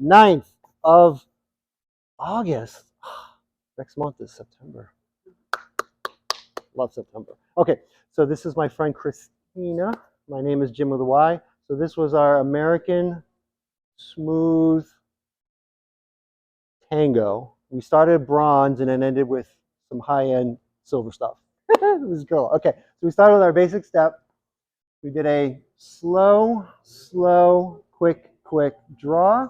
9th of August. Next month is September. Love September. Okay, so this is my friend Christina. My name is Jym with a Y. So this was our American Smooth Tango. We started bronze and then ended with some high-end silver stuff. It was cool. Okay, so we started with our basic step. We did a slow, quick draw.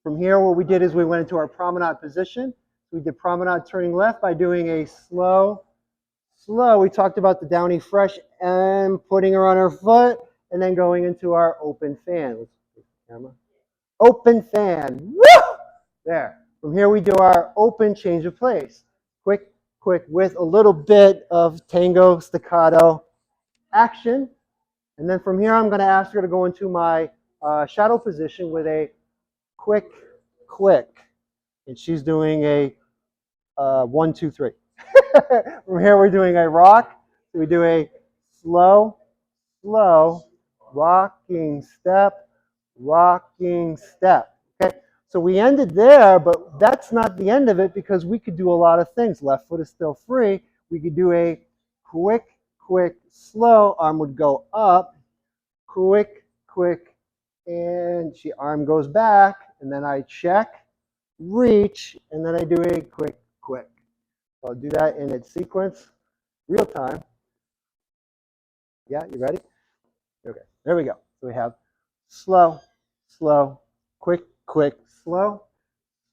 From here, what we did is we went into our promenade position. We did promenade turning left by doing a slow. We talked about the downey fresh and putting her on her foot, and then going into our open fan. Let's put the camera. Open fan. Woo! There. From here, we do our open change of place. Quick with a little bit of tango staccato action. And then from here, I'm going to ask her to go into my shadow position with a quick. And she's doing a 1, 2, 3. From here, we're doing a rock. So we do a slow, rocking step. Okay. So we ended there, but that's not the end of it because we could do a lot of things. Left foot is still free. We could do a quick, slow. Arm would go up. Quick, and arm goes back. And then I check, reach, and then I do a quick. So I'll do that in its sequence, real time. Yeah, you ready? Okay, there we go. So we have slow, quick, slow.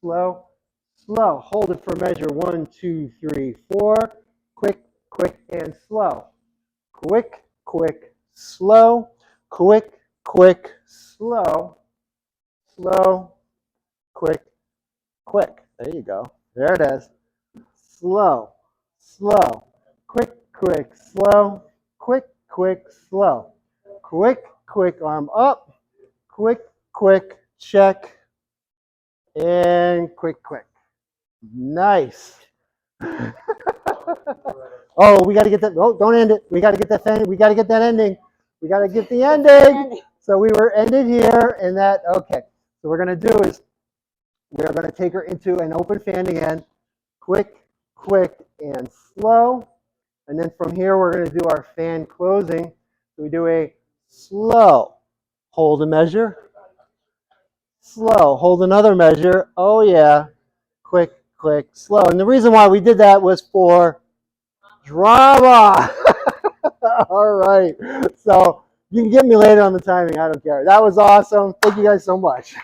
Hold it for measure 1, 2, 3, 4. Quick, and slow. Quick, slow. Quick, slow. Slow, quick. There you go. There it is. Slow. Quick, slow. Quick, slow. Quick, arm up. Quick, check. And quick. Nice. Oh, we got to get that. Oh, don't end it. We got to get that fan. We got to get that ending. We got to get the ending. So we were ended here and that. Okay. So what we're going to do is we're going to take her into an open fan again. Quick, and slow. And then from here, we're going to do our fan closing. So we do a slow. Hold a measure. Slow. Hold another measure. Oh, yeah. Quick, slow. And the reason why we did that was for drama. All right. So you can get me later on the timing. I don't care. That was awesome. Thank you guys so much.